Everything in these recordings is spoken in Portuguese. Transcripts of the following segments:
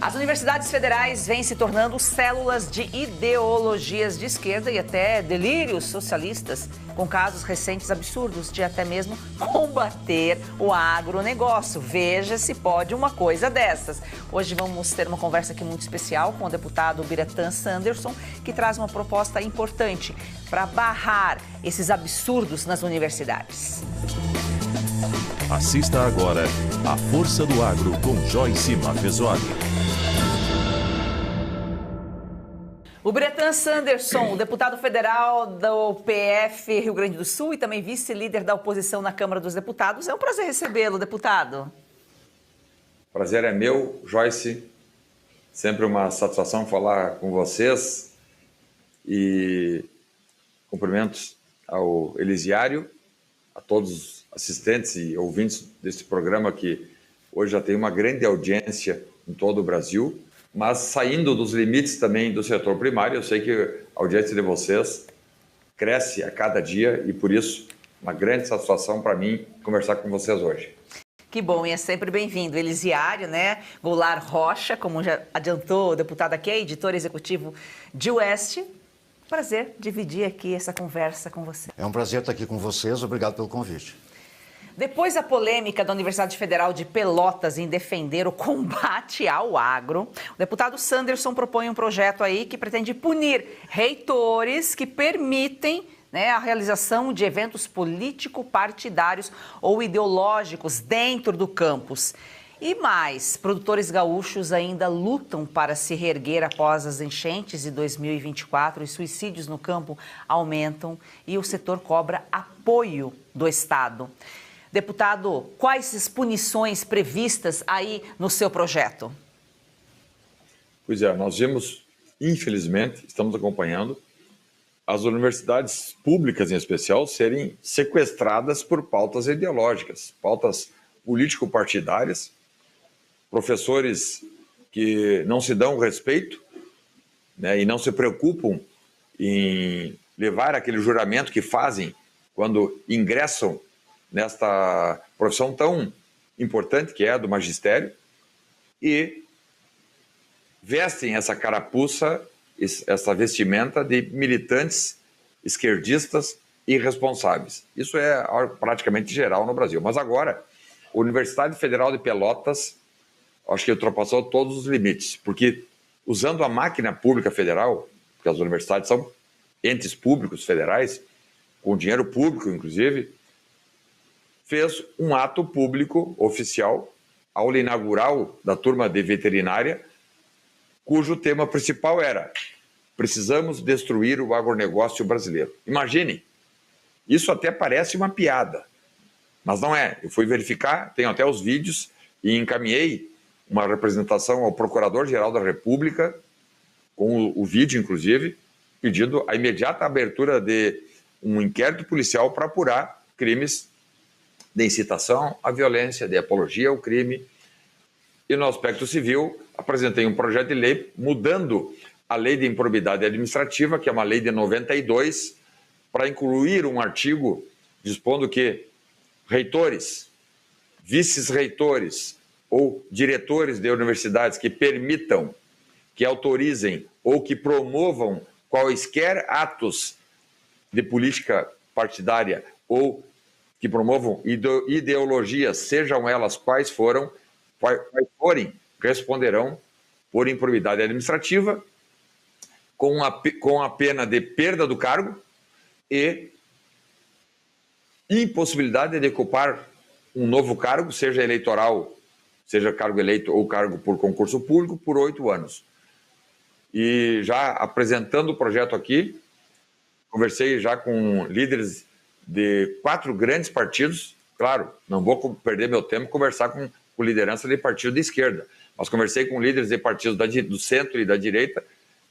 As universidades federais vêm se tornando células de ideologias de esquerda e até delírios socialistas, com casos recentes absurdos de até mesmo combater o agronegócio. Veja se pode uma coisa dessas. Hoje vamos ter uma conversa aqui muito especial com o deputado Biratã Sanderson, que traz uma proposta importante para barrar esses absurdos nas universidades. Assista agora a Força do Agro com Joyce Mafezoli. O Biratã Sanderson, o deputado federal do PF Rio Grande do Sul e também vice-líder da oposição na Câmara dos Deputados. É um prazer recebê-lo, deputado. Prazer é meu, Joyce. Sempre uma satisfação falar com vocês. E cumprimentos ao Elisiário, a todos os assistentes e ouvintes desse programa que hoje já tem uma grande audiência em todo o Brasil. Mas saindo dos limites também do setor primário, eu sei que a audiência de vocês cresce a cada dia e, por isso, uma grande satisfação para mim conversar com vocês hoje. Que bom, e é sempre bem-vindo. Elisiário, né? Goulart Rocha, como já adiantou o deputado aqui, é editor executivo de Oeste. Prazer dividir aqui essa conversa com você. É um prazer estar aqui com vocês. Obrigado pelo convite. Depois da polêmica da Universidade Federal de Pelotas em defender o combate ao agro, o deputado Sanderson propõe um projeto aí que pretende punir reitores que permitem, a realização de eventos político-partidários ou ideológicos dentro do campus. E mais, produtores gaúchos ainda lutam para se reerguer após as enchentes de 2024 e suicídios no campo aumentam e o setor cobra apoio do Estado. Deputado, quais as punições previstas aí no seu projeto? Pois é, nós vimos, infelizmente, estamos acompanhando, as universidades públicas em especial serem sequestradas por pautas ideológicas, pautas político-partidárias, professores que não se dão respeito, e não se preocupam em levar aquele juramento que fazem quando ingressam nesta profissão tão importante que é a do magistério e vestem essa carapuça, essa vestimenta de militantes esquerdistas irresponsáveis. Isso é praticamente geral no Brasil. Mas agora, a Universidade Federal de Pelotas, acho que ultrapassou todos os limites, porque usando a máquina pública federal, porque as universidades são entes públicos federais, com dinheiro público, inclusive, fez um ato público oficial, aula inaugural da turma de veterinária, cujo tema principal era: precisamos destruir o agronegócio brasileiro. Imagine, isso até parece uma piada, mas não é. Eu fui verificar, tenho até os vídeos e encaminhei uma representação ao Procurador-Geral da República, com o vídeo, inclusive, pedindo a imediata abertura de um inquérito policial para apurar crimes de incitação à violência, de apologia ao crime. E no aspecto civil, apresentei um projeto de lei mudando a lei de improbidade administrativa, que é uma lei de 92, para incluir um artigo dispondo que reitores, vice-reitores ou diretores de universidades que permitam, que autorizem ou que promovam quaisquer atos de política partidária ou que promovam ideologias, sejam elas quais forem, responderão por improbidade administrativa, com a pena de perda do cargo e impossibilidade de ocupar um novo cargo, seja eleitoral, seja cargo eleito ou cargo por concurso público, por 8 anos. E já apresentando o projeto aqui, conversei já com líderes de 4 grandes partidos. Claro, não vou perder meu tempo conversar com liderança de partido de esquerda, mas conversei com líderes de partidos do centro e da direita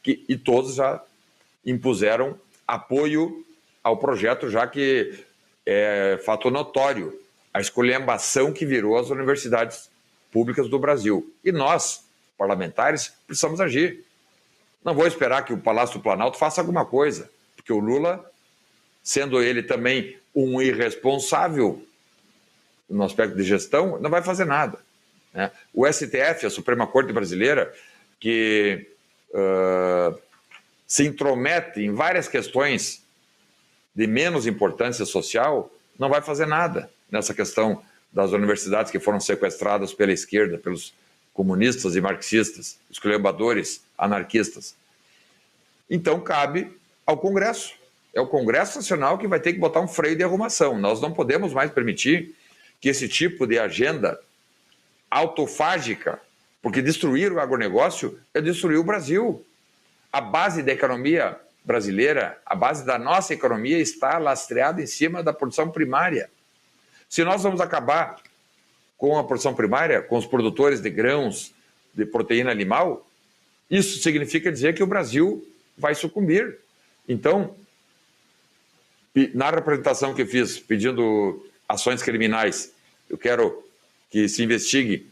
e todos já impuseram apoio ao projeto, já que é fato notório a esculhambação que virou as universidades públicas do Brasil. E nós, parlamentares, precisamos agir. Não vou esperar que o Palácio do Planalto faça alguma coisa, porque o Lula, sendo ele também um irresponsável no aspecto de gestão, não vai fazer nada. né? O STF, a Suprema Corte Brasileira, que se intromete em várias questões de menos importância social, não vai fazer nada nessa questão das universidades que foram sequestradas pela esquerda, pelos comunistas e marxistas, esculhambadores, anarquistas. Então, cabe ao Congresso. É o Congresso Nacional que vai ter que botar um freio de arrumação. Nós não podemos mais permitir que esse tipo de agenda autofágica, porque destruir o agronegócio é destruir o Brasil. A base da economia brasileira, a base da nossa economia está lastreada em cima da produção primária. Se nós vamos acabar com a produção primária, com os produtores de grãos, de proteína animal, isso significa dizer que o Brasil vai sucumbir. Então, na representação que fiz, pedindo ações criminais, eu quero que se investigue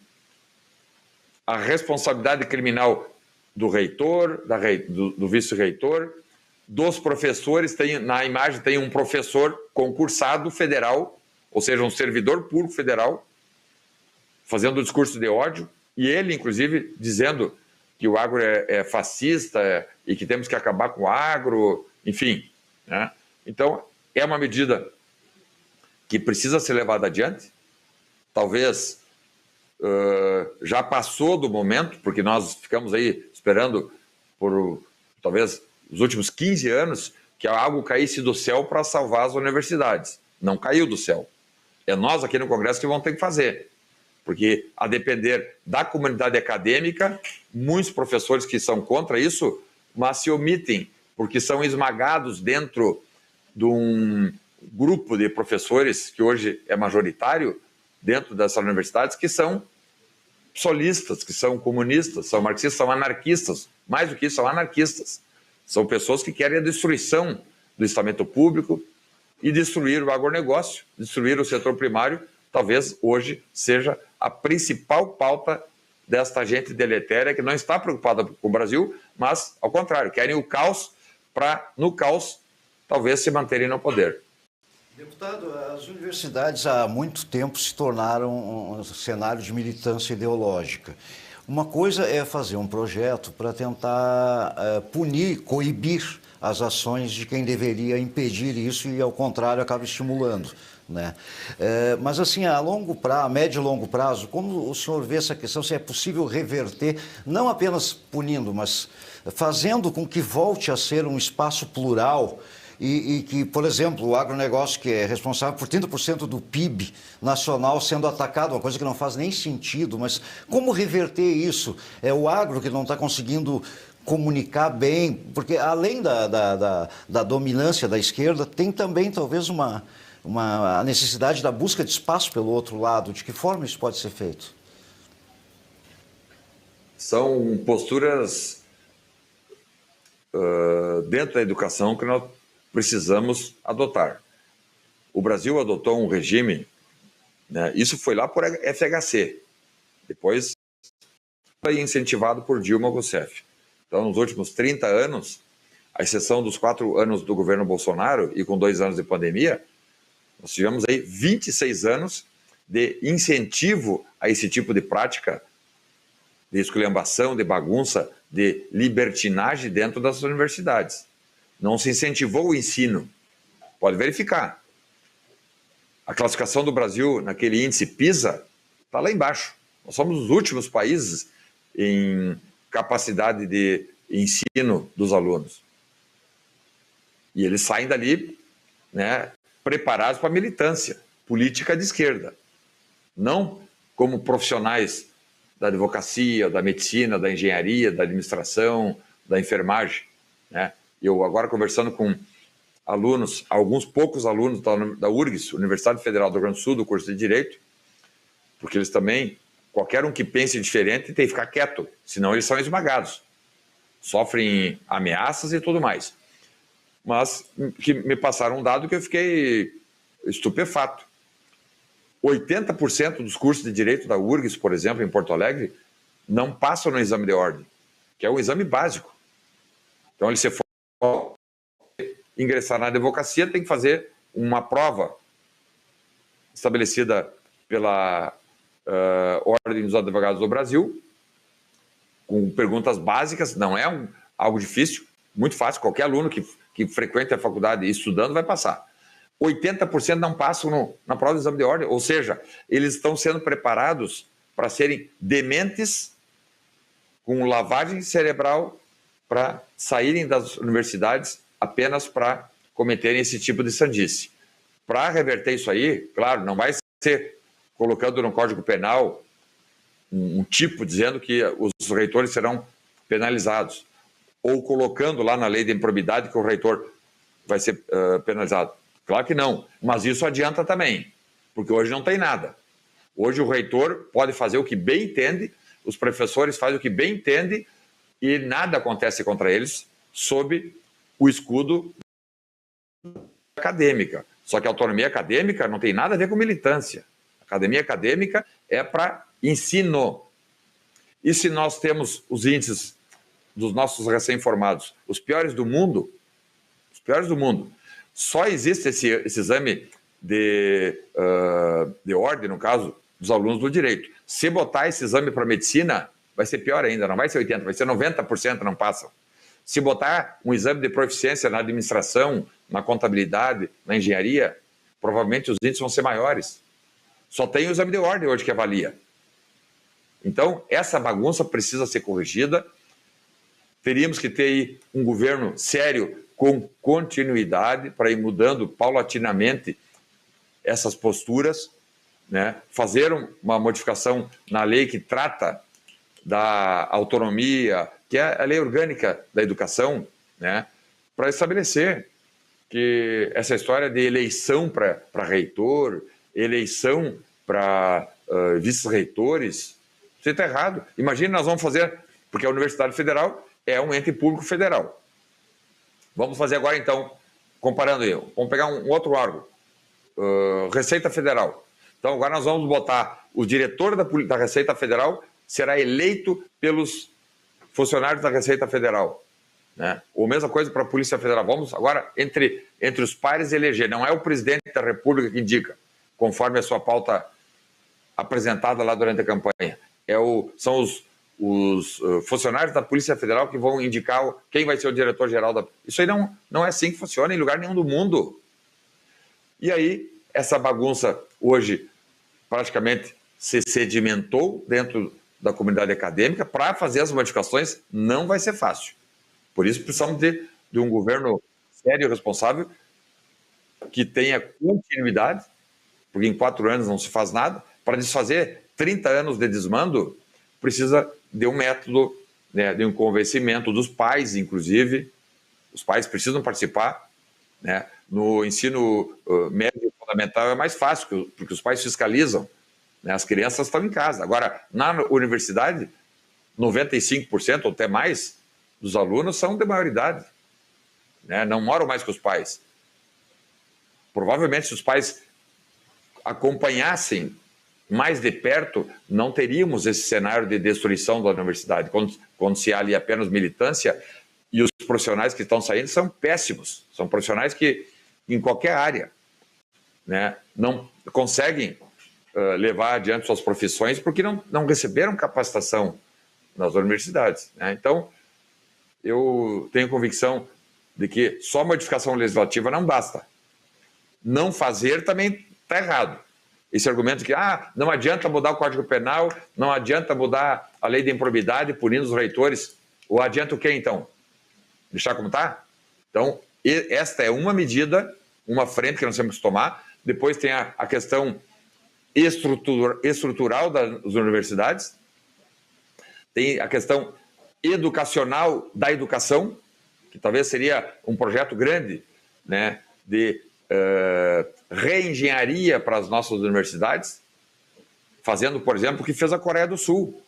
a responsabilidade criminal do reitor, do vice-reitor, dos professores. Na imagem tem um professor concursado federal, ou seja, um servidor público federal, fazendo um discurso de ódio, e ele, inclusive, dizendo que o agro é fascista e que temos que acabar com o agro, enfim, né? Então, é uma medida que precisa ser levada adiante. Talvez já passou do momento, porque nós ficamos aí esperando por talvez os últimos 15 anos que algo caísse do céu para salvar as universidades. Não caiu do céu. É nós aqui no Congresso que vamos ter que fazer. Porque, a depender da comunidade acadêmica, muitos professores que são contra isso, mas se omitem, porque são esmagados dentro de um grupo de professores, que hoje é majoritário, dentro dessas universidades, que são solistas, que são comunistas, são marxistas, são anarquistas. Mais do que isso, são anarquistas. São pessoas que querem a destruição do estamento público e destruir o agronegócio, destruir o setor primário. Talvez hoje seja a principal pauta desta gente deletéria que não está preocupada com o Brasil, mas, ao contrário, querem o caos para, no caos, talvez se manterem no poder. Deputado, as universidades há muito tempo se tornaram um cenário de militância ideológica. Uma coisa é fazer um projeto para tentar punir, coibir as ações de quem deveria impedir isso e, ao contrário, acaba estimulando, né? Mas, assim, a médio e longo prazo, como o senhor vê essa questão, se é possível reverter, não apenas punindo, mas fazendo com que volte a ser um espaço plural e que, por exemplo, o agronegócio, que é responsável por 30% do PIB nacional sendo atacado, uma coisa que não faz nem sentido, mas como reverter isso? É o agro que não está conseguindo comunicar bem, porque além da dominância da esquerda, tem também talvez a necessidade da busca de espaço pelo outro lado. De que forma isso pode ser feito? São posturas dentro da educação que nós precisamos adotar. O Brasil adotou um regime, né, isso foi lá por FHC, depois foi incentivado por Dilma Rousseff. Então, nos últimos 30 anos, à exceção dos 4 anos do governo Bolsonaro e com 2 anos de pandemia, nós tivemos aí 26 anos de incentivo a esse tipo de prática de esculhambação, de bagunça, de libertinagem dentro das universidades. Não se incentivou o ensino. Pode verificar. A classificação do Brasil naquele índice PISA está lá embaixo. Nós somos os últimos países em capacidade de ensino dos alunos. E eles saem dali, né, preparados para a militância política de esquerda. Não como profissionais da advocacia, da medicina, da engenharia, da administração, da enfermagem, né? Eu agora conversando com alunos, alguns poucos alunos da URGS, Universidade Federal do Rio Grande do Sul, do curso de Direito, porque eles também, qualquer um que pense diferente tem que ficar quieto, senão eles são esmagados, sofrem ameaças e tudo mais. Mas que me passaram um dado que eu fiquei estupefato. 80% dos cursos de Direito da URGS, por exemplo, em Porto Alegre, não passam no exame de ordem, que é um exame básico. Então, ele se for ingressar na advocacia, tem que fazer uma prova estabelecida pela Ordem dos Advogados do Brasil, com perguntas básicas, não é algo difícil, muito fácil, qualquer aluno que frequenta a faculdade estudando vai passar. 80% não passam na prova do exame de ordem, ou seja, eles estão sendo preparados para serem dementes com lavagem cerebral para saírem das universidades apenas para cometerem esse tipo de sandice. Para reverter isso aí, claro, não vai ser colocando no Código Penal um tipo dizendo que os reitores serão penalizados, ou colocando lá na lei de improbidade que o reitor vai ser penalizado. Claro que não, mas isso adianta também, porque hoje não tem nada. Hoje o reitor pode fazer o que bem entende, os professores fazem o que bem entende e nada acontece contra eles sob o escudo acadêmica. Só que a autonomia acadêmica não tem nada a ver com militância. A academia acadêmica é para ensino. E se nós temos os índices dos nossos recém-formados, os piores do mundo, só existe esse exame de ordem, no caso, dos alunos do direito. Se botar esse exame para medicina, vai ser pior ainda, não vai ser 80%, vai ser 90% não passam. Se botar um exame de proficiência na administração, na contabilidade, na engenharia, provavelmente os índices vão ser maiores. Só tem o exame de ordem hoje que avalia. Então, essa bagunça precisa ser corrigida. Teríamos que ter aí um governo sério, com continuidade, para ir mudando paulatinamente essas posturas, né? Fazer uma modificação na lei que trata da autonomia, que é a lei orgânica da educação, né? Para estabelecer que essa história de eleição para reitor, eleição para vice-reitores, isso está errado. Imagina, nós vamos fazer, porque a Universidade Federal é um ente público federal. Vamos fazer agora, então, comparando aí, vamos pegar um outro órgão, Receita Federal. Então, agora nós vamos botar o diretor da Receita Federal será eleito pelos funcionários da Receita Federal, né? Ou mesma coisa para a Polícia Federal. Vamos agora, entre os pares, eleger. Não é o presidente da República que indica, conforme a sua pauta apresentada lá durante a campanha. São os funcionários da Polícia Federal que vão indicar quem vai ser o diretor-geral da... Isso aí não é assim que funciona em lugar nenhum do mundo. E aí, essa bagunça hoje praticamente se sedimentou dentro da comunidade acadêmica. Para fazer as modificações não vai ser fácil. Por isso precisamos de um governo sério e responsável que tenha continuidade, porque em 4 anos não se faz nada. Para desfazer 30 anos de desmando, precisa de um método, né, de um convencimento dos pais, inclusive. Os pais precisam participar, né? No ensino médio e fundamental é mais fácil, porque os pais fiscalizam, né? As crianças estão em casa. Agora, na universidade, 95% ou até mais dos alunos são de maioridade, né? Não moram mais com os pais. Provavelmente, se os pais acompanhassem mais de perto, não teríamos esse cenário de destruição da universidade, quando se há ali apenas militância, e os profissionais que estão saindo são péssimos, são profissionais que, em qualquer área, né, não conseguem levar adiante suas profissões porque não receberam capacitação nas universidades, né? Então, eu tenho convicção de que só modificação legislativa não basta. Não fazer também está errado. Esse argumento que não adianta mudar o Código Penal, não adianta mudar a lei de improbidade punindo os reitores, ou adianta o quê, então? Deixar como está? Então, esta é uma medida, uma frente que nós temos que tomar. Depois tem a questão estrutural das universidades, tem a questão educacional da educação, que talvez seria um projeto grande, né, de reengenharia para as nossas universidades, fazendo, por exemplo, o que fez a Coreia do Sul,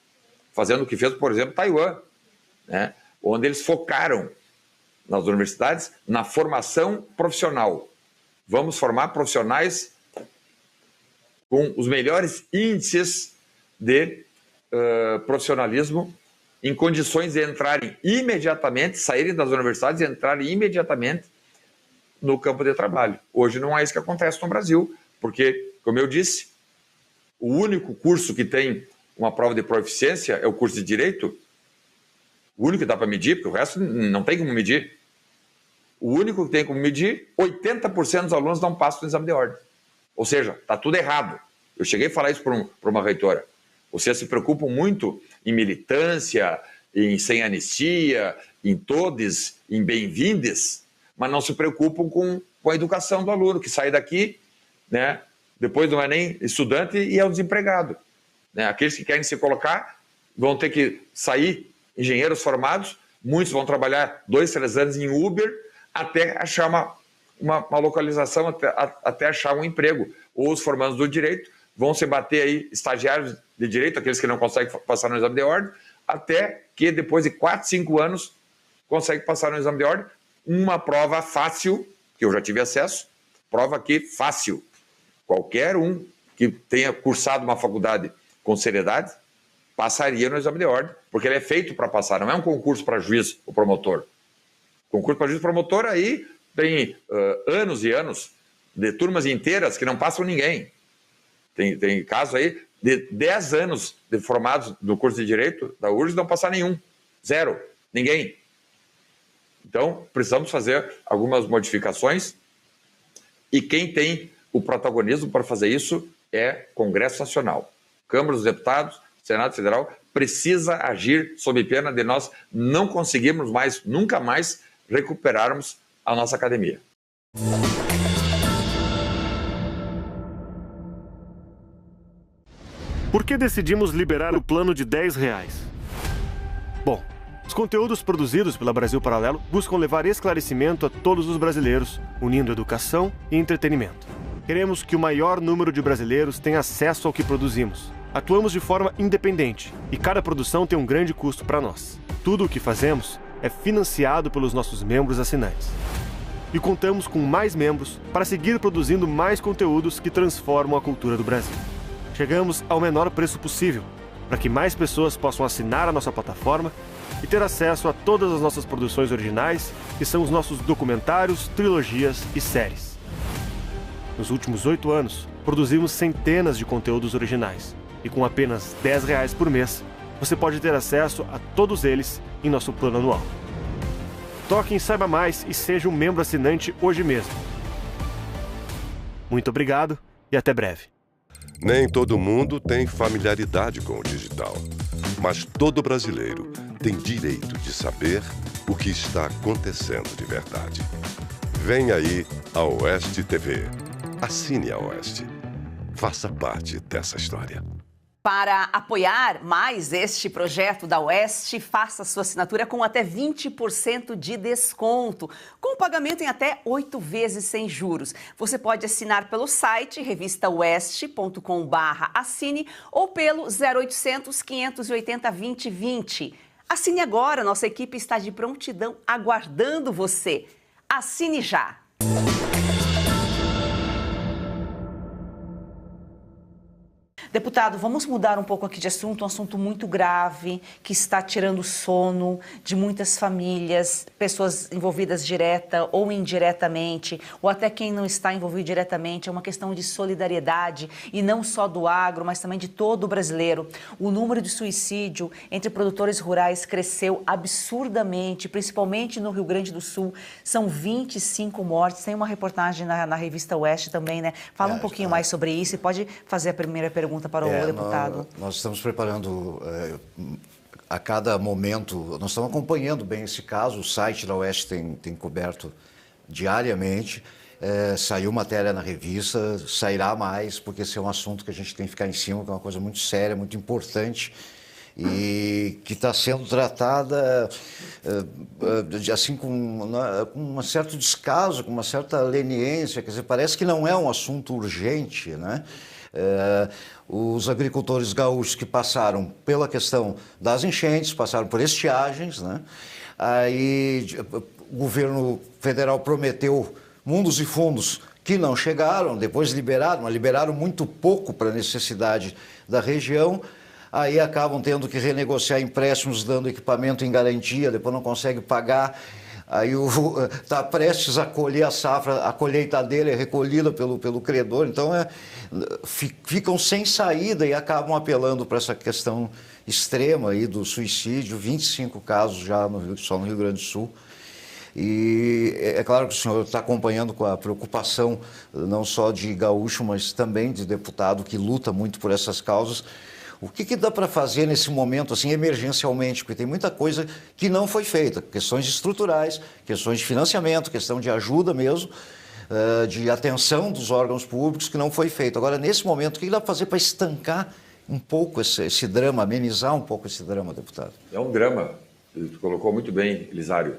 fazendo o que fez, por exemplo, Taiwan, né, onde eles focaram nas universidades na formação profissional. Vamos formar profissionais com os melhores índices de profissionalismo em condições de entrarem imediatamente, saírem das universidades e entrarem imediatamente no campo de trabalho. Hoje não é isso que acontece no Brasil, porque, como eu disse, o único curso que tem uma prova de proficiência é o curso de Direito? O único que dá para medir, porque o resto não tem como medir. O único que tem como medir, 80% dos alunos não passam no exame de ordem. Ou seja, está tudo errado. Eu cheguei a falar isso para uma reitora. Vocês se preocupam muito em militância, em sem anistia, em todes, em bem-vindes, mas não se preocupam com a educação do aluno, que sai daqui, né, depois não é nem estudante e é um desempregado. Né? Aqueles que querem se colocar vão ter que sair engenheiros formados, muitos vão trabalhar 2, 3 anos em Uber até achar uma localização, até achar um emprego. Ou os formandos do direito vão se bater aí, estagiários de direito, aqueles que não conseguem passar no exame de ordem, até que depois de 4, 5 anos conseguem passar no exame de ordem, uma prova fácil, que eu já tive acesso, prova aqui fácil. Qualquer um que tenha cursado uma faculdade com seriedade, passaria no exame de ordem, porque ele é feito para passar, não é um concurso para juiz ou promotor. Concurso para juiz e promotor aí tem anos e anos de turmas inteiras que não passam ninguém. Tem casos aí de 10 anos de formados do curso de Direito da URGS não passar nenhum. 0. Ninguém. Então, precisamos fazer algumas modificações e quem tem o protagonismo para fazer isso é Congresso Nacional. Câmara dos Deputados, Senado Federal, precisa agir sob pena de nós não conseguirmos mais, nunca mais, recuperarmos a nossa academia. Por que decidimos liberar o plano de R$10? Bom, os conteúdos produzidos pela Brasil Paralelo buscam levar esclarecimento a todos os brasileiros, unindo educação e entretenimento. Queremos que o maior número de brasileiros tenha acesso ao que produzimos. Atuamos de forma independente e cada produção tem um grande custo para nós. Tudo o que fazemos é financiado pelos nossos membros assinantes. E contamos com mais membros para seguir produzindo mais conteúdos que transformam a cultura do Brasil. Chegamos ao menor preço possível, para que mais pessoas possam assinar a nossa plataforma e ter acesso a todas as nossas produções originais, que são os nossos documentários, trilogias e séries. Nos últimos 8 anos, produzimos centenas de conteúdos originais, e com apenas R$10 por mês, você pode ter acesso a todos eles em nosso plano anual. Toque em Saiba Mais e seja um membro assinante hoje mesmo. Muito obrigado e até breve. Nem todo mundo tem familiaridade com o digital, mas todo brasileiro tem direito de saber o que está acontecendo de verdade. Vem aí a Oeste TV. Assine a Oeste. Faça parte dessa história. Para apoiar mais este projeto da Oeste, faça sua assinatura com até 20% de desconto, com pagamento em até 8 vezes sem juros. Você pode assinar pelo site revistaoeste.com/assine ou pelo 0800 580 2020. Assine agora, nossa equipe está de prontidão aguardando você. Assine já! Deputado, vamos mudar um pouco aqui de assunto, um assunto muito grave, que está tirando o sono de muitas famílias, pessoas envolvidas direta ou indiretamente, ou até quem não está envolvido diretamente. É uma questão de solidariedade, e não só do agro, mas também de todo o brasileiro. O número de suicídio entre produtores rurais cresceu absurdamente, principalmente no Rio Grande do Sul. São 25 mortes. Tem uma reportagem na revista Oeste também, né? Fala um pouquinho mais sobre isso e pode fazer a primeira pergunta para o deputado. Nós estamos preparando a cada momento, nós estamos acompanhando bem esse caso, o site da Oeste tem coberto diariamente, saiu matéria na revista, sairá mais, porque esse é um assunto que a gente tem que ficar em cima, que é uma coisa muito séria, muito importante, e que está sendo tratada assim com um certo descaso, com uma certa leniência, quer dizer, parece que não é um assunto urgente, né? Os agricultores gaúchos que passaram pela questão das enchentes, passaram por estiagens, né? Aí o governo federal prometeu mundos e fundos que não chegaram, depois liberaram, mas liberaram muito pouco para a necessidade da região. Aí acabam tendo que renegociar empréstimos, dando equipamento em garantia, depois não consegue pagar. Aí está prestes a colher a safra, a colheitadeira é recolhida pelo credor, então ficam sem saída e acabam apelando para essa questão extrema aí do suicídio, 25 casos já só no Rio Grande do Sul. E é claro que o senhor está acompanhando com a preocupação não só de gaúcho, mas também de deputado que luta muito por essas causas. O que dá para fazer nesse momento, assim, emergencialmente? Porque tem muita coisa que não foi feita, questões estruturais, questões de financiamento, questão de ajuda mesmo, de atenção dos órgãos públicos que não foi feito. Agora, nesse momento, o que dá para fazer para estancar um pouco esse drama, amenizar um pouco esse drama, deputado? É um drama, tu colocou muito bem, Elisário.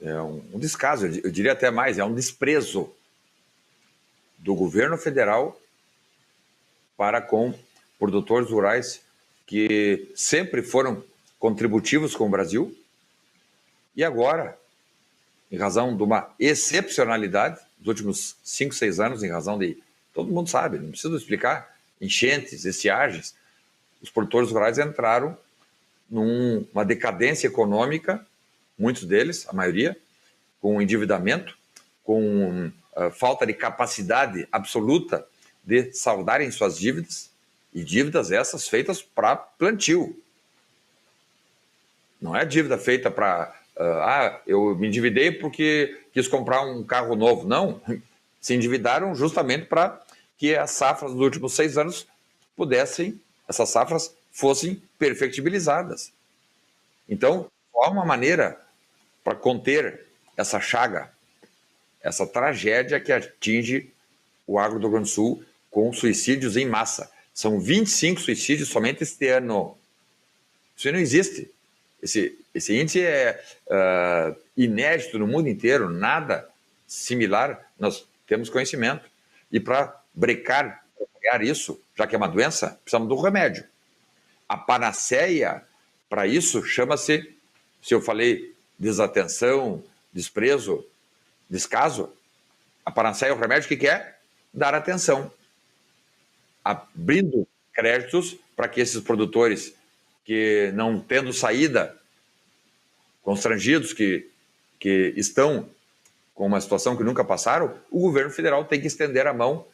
É um descaso, eu diria até mais, é um desprezo do governo federal para com produtores rurais que sempre foram contributivos com o Brasil e agora, em razão de uma excepcionalidade dos últimos 5, 6 anos, em razão de, todo mundo sabe, não preciso explicar, enchentes, estiagens, os produtores rurais entraram numa decadência econômica, muitos deles, a maioria, com endividamento, com falta de capacidade absoluta de saldarem suas dívidas, e dívidas essas feitas para plantio. Não é dívida feita para... eu me endividei porque quis comprar um carro novo. Não, se endividaram justamente para que as safras dos últimos 6 anos essas safras fossem perfectibilizadas. Então, há uma maneira para conter essa chaga, essa tragédia que atinge o agro do Rio Grande do Sul com suicídios em massa. São 25 suicídios somente este ano. Isso não existe. Esse índice é inédito no mundo inteiro, nada similar nós temos conhecimento. E para brecar isso, já que é uma doença, precisamos do remédio. A panaceia para isso chama-se, se eu falei desatenção, desprezo, descaso, a panaceia, o remédio, o que é? Dar atenção. Abrindo créditos para que esses produtores que não tendo saída, constrangidos, que estão com uma situação que nunca passaram, o governo federal tem que estender a mão,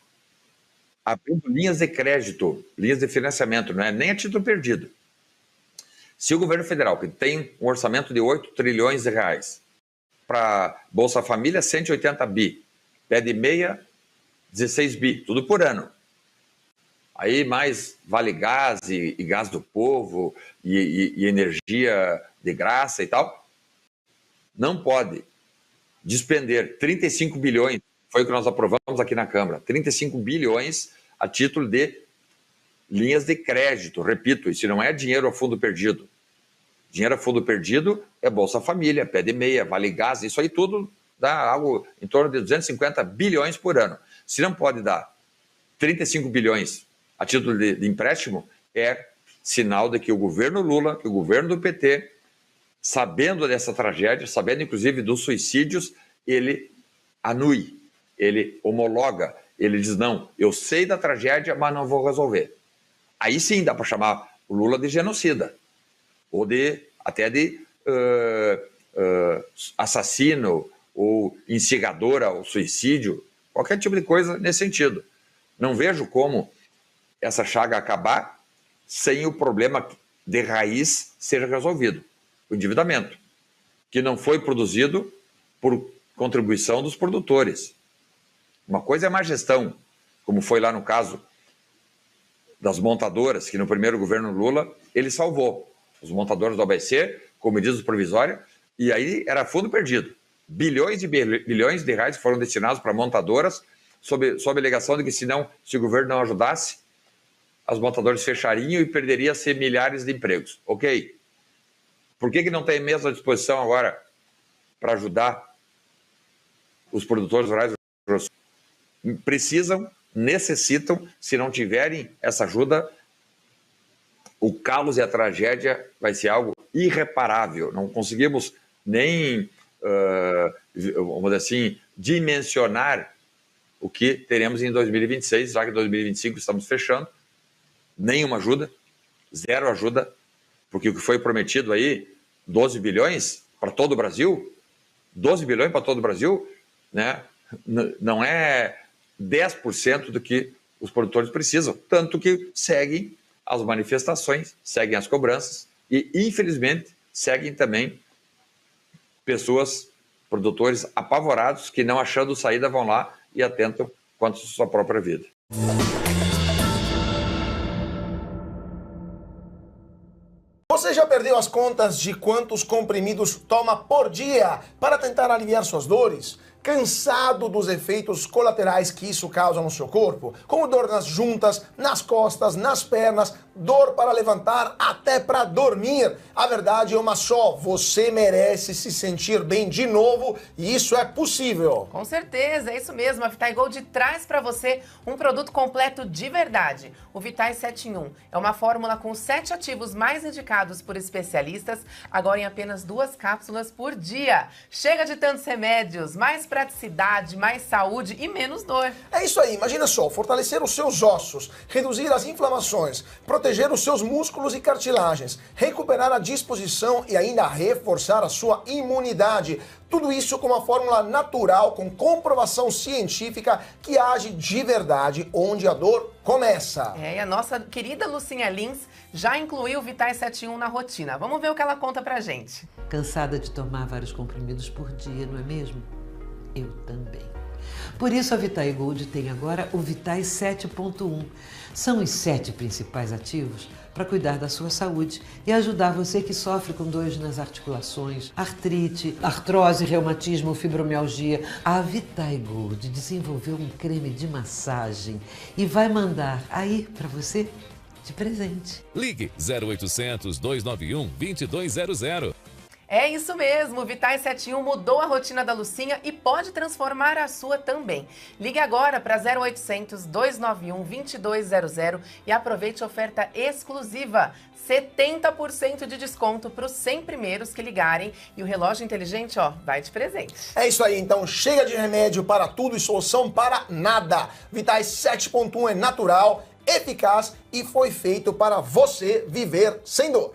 abrindo linhas de crédito, linhas de financiamento, não é nem a título perdido. Se o governo federal, que tem um orçamento de 8 trilhões de reais, para Bolsa Família, 180 bi, pé de meia, 16 bi, tudo por ano. Aí mais vale gás e gás do povo e energia de graça e tal. Não pode despender 35 bilhões, foi o que nós aprovamos aqui na Câmara, 35 bilhões a título de linhas de crédito. Repito, isso não é dinheiro a fundo perdido. Dinheiro a fundo perdido é Bolsa Família, pé de meia, vale gás, isso aí tudo dá algo em torno de 250 bilhões por ano. Se não pode dar 35 bilhões a título de empréstimo, é sinal de que o governo Lula, que o governo do PT, sabendo dessa tragédia, sabendo inclusive dos suicídios, ele anui, ele homologa, ele diz, não, eu sei da tragédia, mas não vou resolver. Aí sim dá para chamar o Lula de genocida, ou até de assassino, ou instigador ao suicídio, qualquer tipo de coisa nesse sentido. Não vejo como essa chaga acabar sem o problema de raiz ser resolvido. O endividamento, que não foi produzido por contribuição dos produtores. Uma coisa é má gestão, como foi lá no caso das montadoras, que no primeiro governo Lula ele salvou os montadores do ABC com medidas provisórias, e aí era fundo perdido. Bilhões e bilhões de reais foram destinados para montadoras, sob a alegação de que se o governo não ajudasse, as montadoras fechariam e perderia-se milhares de empregos. Ok. Por que não tem mesmo à disposição agora para ajudar os produtores rurais? Precisam, necessitam, se não tiverem essa ajuda, o caos e a tragédia vai ser algo irreparável. Não conseguimos nem, vamos dizer assim, dimensionar o que teremos em 2026, já que em 2025 estamos fechando. Nenhuma ajuda, zero ajuda, porque o que foi prometido aí, 12 bilhões para todo o Brasil, 12 bilhões para todo o Brasil, né? Não é 10% do que os produtores precisam, tanto que seguem as manifestações, seguem as cobranças e, infelizmente, seguem também pessoas, produtores apavorados que, não achando saída, vão lá e atentam contra a sua própria vida. Você já perdeu as contas de quantos comprimidos toma por dia para tentar aliviar suas dores? Cansado dos efeitos colaterais que isso causa no seu corpo? Como dor nas juntas, nas costas, nas pernas, dor para levantar, até para dormir. A verdade é uma só: você merece se sentir bem de novo e isso é possível. Com certeza, é isso mesmo. A Vitae Gold traz para você um produto completo de verdade. O Vitae 7 em 1 é uma fórmula com 7 ativos mais indicados por especialistas, agora em apenas 2 cápsulas por dia. Chega de tantos remédios, mais praticidade, mais saúde e menos dor. É isso aí, imagina só: fortalecer os seus ossos, reduzir as inflamações, proteger os seus músculos e cartilagens, recuperar a disposição e ainda reforçar a sua imunidade. Tudo isso com uma fórmula natural, com comprovação científica, que age de verdade onde a dor começa. E a nossa querida Lucinha Lins já incluiu o Vitae 7 em 1 na rotina. Vamos ver o que ela conta pra gente. Cansada de tomar vários comprimidos por dia, não é mesmo? Eu também. Por isso a Vitae Gold tem agora o Vitae 7.1. São os 7 principais ativos para cuidar da sua saúde e ajudar você que sofre com dores nas articulações, artrite, artrose, reumatismo, fibromialgia. A Vitae Gold desenvolveu um creme de massagem e vai mandar aí para você de presente. Ligue 0800 291 2200. É isso mesmo, o Vitae 7 em 1 mudou a rotina da Lucinha e pode transformar a sua também. Ligue agora para 0800 291 2200 e aproveite a oferta exclusiva. 70% de desconto para os 100 primeiros que ligarem e o relógio inteligente, ó, vai de presente. É isso aí, então chega de remédio para tudo e solução para nada. Vitae 7.1 é natural, eficaz e foi feito para você viver sem dor.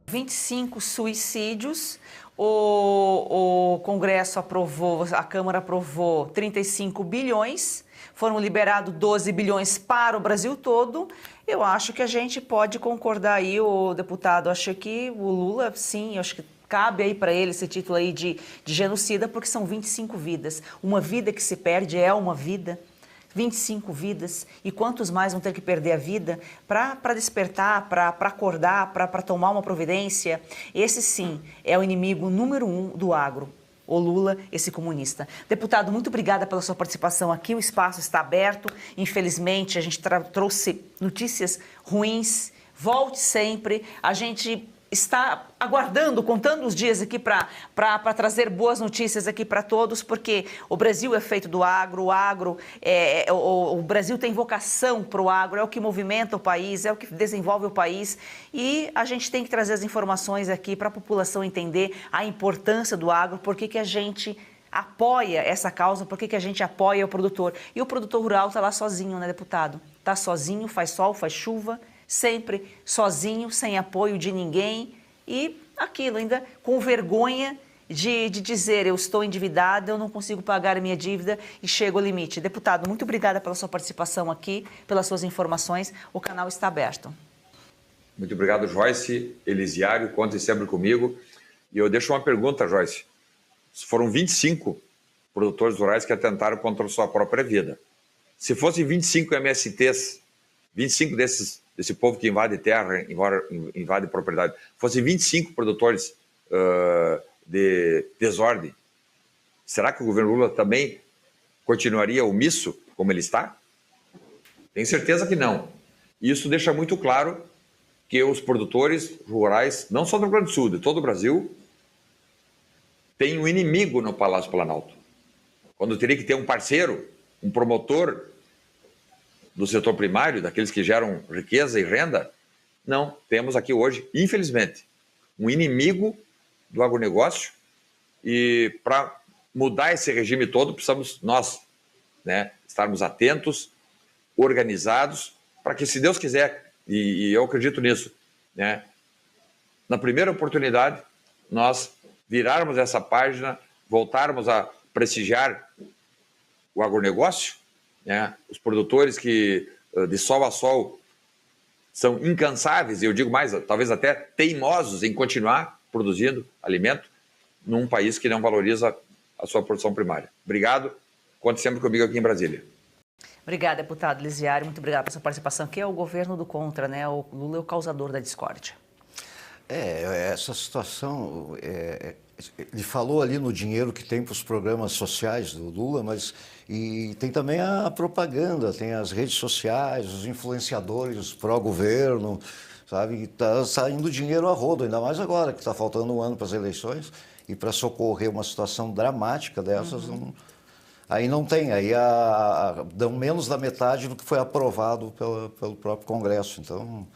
25 suicídios, o Congresso aprovou, a Câmara aprovou 35 bilhões, foram liberados 12 bilhões para o Brasil todo. Eu acho que a gente pode concordar aí, o deputado, acho que o Lula, sim, acho que cabe aí para ele esse título aí de genocida, porque são 25 vidas. Uma vida que se perde é uma vida. 25 vidas, e quantos mais vão ter que perder a vida para despertar, para acordar, para tomar uma providência? Esse sim é o inimigo número 1 do agro, o Lula, esse comunista. Deputado, muito obrigada pela sua participação aqui, o espaço está aberto, infelizmente a gente trouxe notícias ruins, volte sempre, a gente está aguardando, contando os dias aqui para trazer boas notícias aqui para todos, porque o Brasil é feito do agro, o Brasil tem vocação para o agro, é o que movimenta o país, é o que desenvolve o país, e a gente tem que trazer as informações aqui para a população entender a importância do agro, por que a gente apoia essa causa, por que a gente apoia o produtor. E o produtor rural está lá sozinho, né, deputado? Está sozinho, faz sol, faz chuva, sempre sozinho, sem apoio de ninguém e aquilo, ainda com vergonha de dizer: eu estou endividado, eu não consigo pagar a minha dívida e chego ao limite. Deputado, muito obrigada pela sua participação aqui, pelas suas informações, o canal está aberto. Muito obrigado, Joyce, Elisiário, contem sempre comigo. E eu deixo uma pergunta, Joyce. Foram 25 produtores rurais que atentaram contra a sua própria vida. Se fossem 25 MSTs, 25 desse povo que invade terra, invade propriedade, fossem 25 produtores de desordem, será que o governo Lula também continuaria omisso como ele está? Tenho certeza que não. Isso deixa muito claro que os produtores rurais, não só do Rio Grande do Sul, de todo o Brasil, têm um inimigo no Palácio Planalto. Quando teria que ter um parceiro, um promotor do setor primário, daqueles que geram riqueza e renda, não, temos aqui hoje, infelizmente, um inimigo do agronegócio, e para mudar esse regime todo, precisamos nós, né, estarmos atentos, organizados, para que, se Deus quiser, e eu acredito nisso, né, na primeira oportunidade, nós virarmos essa página, voltarmos a prestigiar o agronegócio, né? Os produtores que de sol a sol são incansáveis, e eu digo mais, talvez até teimosos em continuar produzindo alimento num país que não valoriza a sua produção primária. Obrigado, conte sempre comigo aqui em Brasília. Obrigada, deputado Elisiário, muito obrigado pela sua participação, que é o governo do contra, né? O Lula é o causador da discórdia. Essa situação, ele falou ali no dinheiro que tem para os programas sociais do Lula, mas e tem também a propaganda, tem as redes sociais, os influenciadores pró-governo, sabe? Está saindo dinheiro a rodo, ainda mais agora que está faltando um ano para as eleições, e para socorrer uma situação dramática dessas, aí não tem, aí dão menos da metade do que foi aprovado pelo próprio Congresso. Então,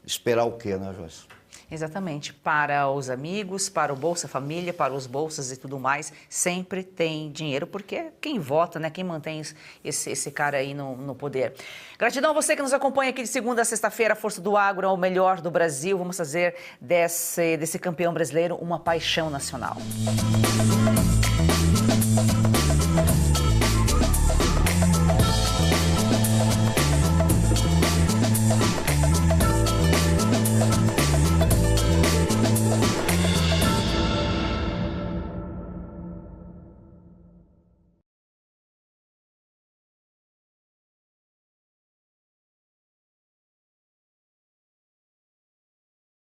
esperar o quê, né, Joyce? Exatamente. Para os amigos, para o Bolsa Família, para os bolsas e tudo mais, sempre tem dinheiro, porque é quem vota, né? Quem mantém esse cara aí no poder. Gratidão a você que nos acompanha aqui de segunda a sexta-feira. Força do Agro é o melhor do Brasil. Vamos fazer desse campeão brasileiro uma paixão nacional.